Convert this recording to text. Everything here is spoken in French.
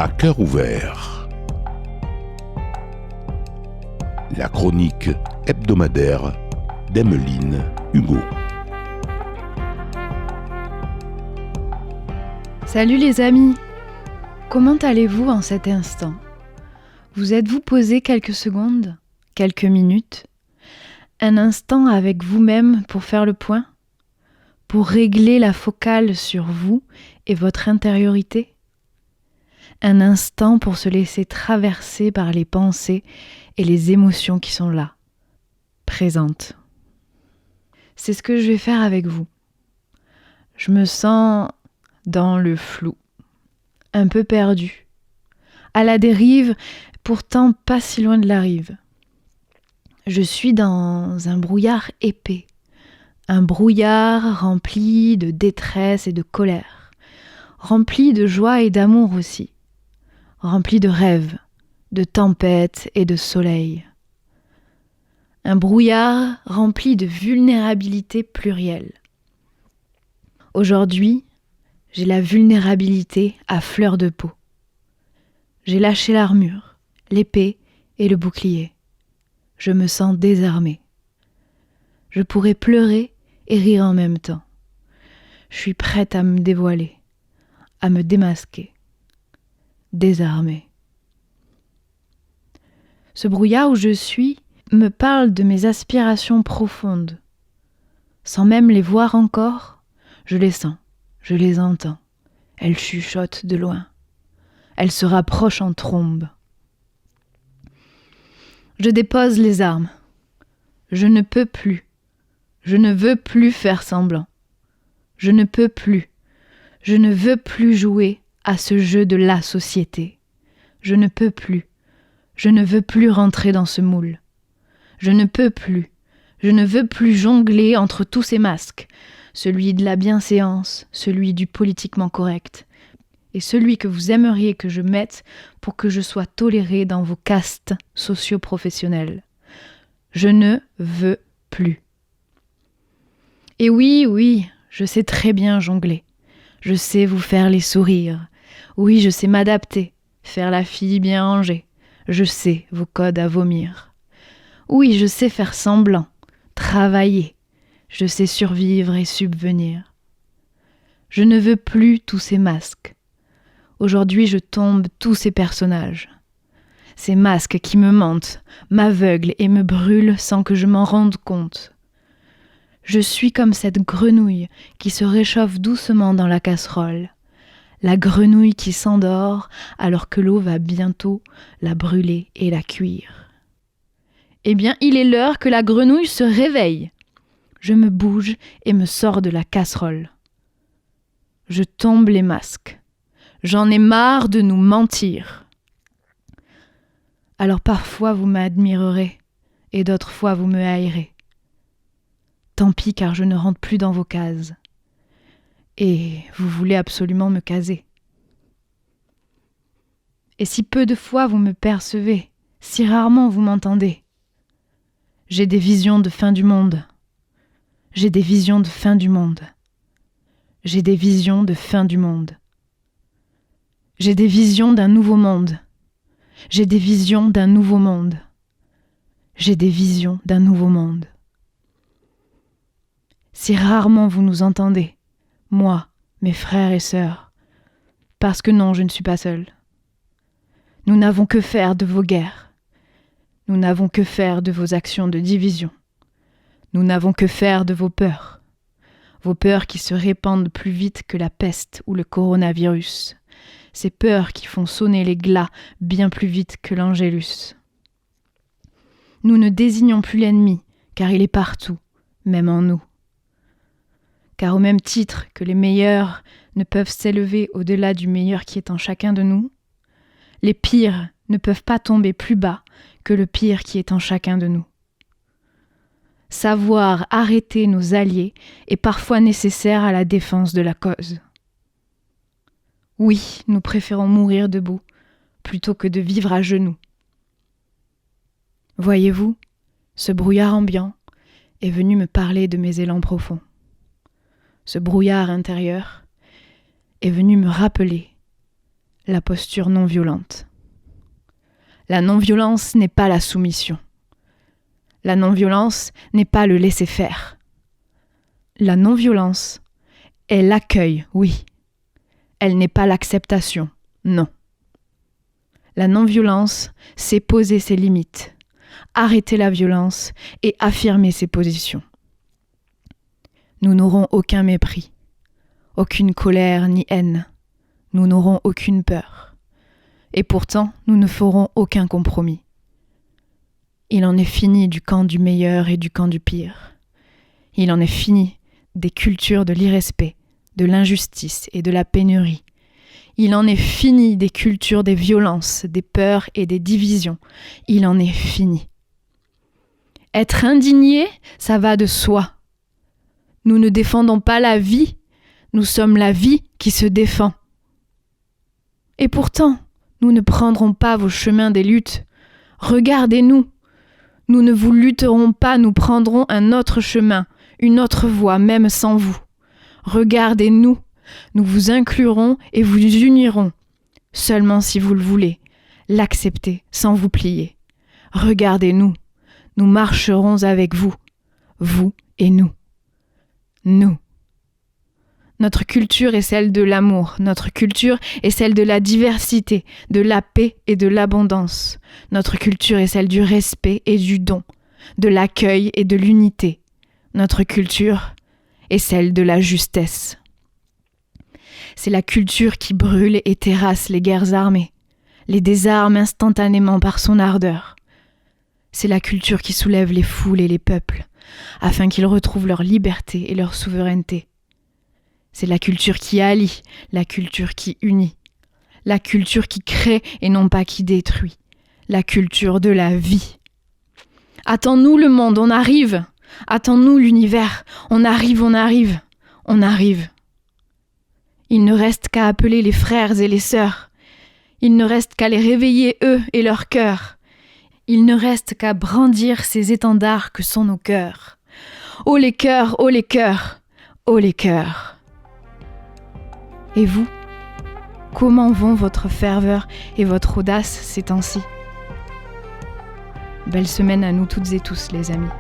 À cœur ouvert. La chronique hebdomadaire d'Emeline Hugo. Salut les amis, comment allez-vous en cet instant ? Vous êtes-vous posé quelques secondes, quelques minutes, un instant avec vous-même pour faire le point ? Pour régler la focale sur vous et votre intériorité ? Un instant pour se laisser traverser par les pensées et les émotions qui sont là, présentes. C'est ce que je vais faire avec vous. Je me sens dans le flou, un peu perdu, à la dérive, pourtant pas si loin de la rive. Je suis dans un brouillard épais, un brouillard rempli de détresse et de colère, rempli de joie et d'amour aussi, rempli de rêves, de tempêtes et de soleil. Un brouillard rempli de vulnérabilité plurielle. Aujourd'hui, j'ai la vulnérabilité à fleur de peau. J'ai lâché l'armure, l'épée et le bouclier. Je me sens désarmée. Je pourrais pleurer et rire en même temps. Je suis prête à me dévoiler, à me démasquer. Désarmée. Ce brouillard où je suis me parle de mes aspirations profondes. Sans même les voir encore, je les sens, je les entends. Elles chuchotent de loin. Elles se rapprochent en trombe. Je dépose les armes. Je ne peux plus. Je ne veux plus faire semblant. Je ne peux plus. Je ne veux plus jouer à ce jeu de la société. Je ne peux plus. Je ne veux plus rentrer dans ce moule. Je ne peux plus. Je ne veux plus jongler entre tous ces masques, celui de la bienséance, celui du politiquement correct, et celui que vous aimeriez que je mette pour que je sois tolérée dans vos castes socio-professionnels. Je ne veux plus. Et oui, je sais très bien jongler. Je sais vous faire les sourires. Oui, je sais m'adapter, faire la fille bien rangée. Je sais vos codes à vomir. Oui, je sais faire semblant, travailler. Je sais survivre et subvenir. Je ne veux plus tous ces masques. Aujourd'hui, je tombe tous ces personnages. Ces masques qui me mentent, m'aveuglent et me brûlent sans que je m'en rende compte. Je suis comme cette grenouille qui se réchauffe doucement dans la casserole. La grenouille qui s'endort alors que l'eau va bientôt la brûler et la cuire. Eh bien, il est l'heure que la grenouille se réveille. Je me bouge et me sors de la casserole. Je tombe les masques. J'en ai marre de nous mentir. Alors parfois vous m'admirerez et d'autres fois vous me haïrez. Tant pis car je ne rentre plus dans vos cases. Et vous voulez absolument me caser. Et si peu de fois vous me percevez, si rarement vous m'entendez. J'ai des visions de fin du monde. J'ai des visions de fin du monde. J'ai des visions de fin du monde. J'ai des visions d'un nouveau monde. J'ai des visions d'un nouveau monde. J'ai des visions d'un nouveau monde. Si rarement vous nous entendez, moi, mes frères et sœurs, parce que non, je ne suis pas seule. Nous n'avons que faire de vos guerres. Nous n'avons que faire de vos actions de division. Nous n'avons que faire de vos peurs qui se répandent plus vite que la peste ou le coronavirus, ces peurs qui font sonner les glas bien plus vite que l'angélus. Nous ne désignons plus l'ennemi, car il est partout, même en nous. Car au même titre que les meilleurs ne peuvent s'élever au-delà du meilleur qui est en chacun de nous, les pires ne peuvent pas tomber plus bas que le pire qui est en chacun de nous. Savoir arrêter nos alliés est parfois nécessaire à la défense de la cause. Oui, nous préférons mourir debout plutôt que de vivre à genoux. Voyez-vous, ce brouillard ambiant est venu me parler de mes élans profonds. Ce brouillard intérieur est venu me rappeler la posture non violente. La non-violence n'est pas la soumission. La non-violence n'est pas le laisser-faire. La non-violence est l'accueil, oui. Elle n'est pas l'acceptation, non. La non-violence, c'est poser ses limites, arrêter la violence et affirmer ses positions. Nous n'aurons aucun mépris, aucune colère ni haine. Nous n'aurons aucune peur. Et pourtant, nous ne ferons aucun compromis. Il en est fini du camp du meilleur et du camp du pire. Il en est fini des cultures de l'irrespect, de l'injustice et de la pénurie. Il en est fini des cultures des violences, des peurs et des divisions. Il en est fini. Être indigné, ça va de soi. Nous ne défendons pas la vie, nous sommes la vie qui se défend. Et pourtant, nous ne prendrons pas vos chemins des luttes. Regardez-nous. Nous ne vous lutterons pas, nous prendrons un autre chemin, une autre voie, même sans vous. Regardez-nous. Nous vous inclurons et vous unirons, seulement si vous le voulez, l'acceptez sans vous plier. Regardez-nous. Nous marcherons avec vous, vous et nous. Nous. Notre culture est celle de l'amour, notre culture est celle de la diversité, de la paix et de l'abondance. Notre culture est celle du respect et du don, de l'accueil et de l'unité. Notre culture est celle de la justesse. C'est la culture qui brûle et terrasse les guerres armées, les désarme instantanément par son ardeur. C'est la culture qui soulève les foules et les peuples, afin qu'ils retrouvent leur liberté et leur souveraineté. C'est la culture qui allie, la culture qui unit, la culture qui crée et non pas qui détruit, la culture de la vie. Attends-nous le monde, on arrive. Attends-nous l'univers, on arrive, on arrive, on arrive. Il ne reste qu'à appeler les frères et les sœurs. Il ne reste qu'à les réveiller eux et leur cœur. Il ne reste qu'à brandir ces étendards que sont nos cœurs. Oh les cœurs, oh les cœurs, oh les cœurs. Et vous, comment vont votre ferveur et votre audace ces temps-ci ? Belle semaine à nous toutes et tous, les amis.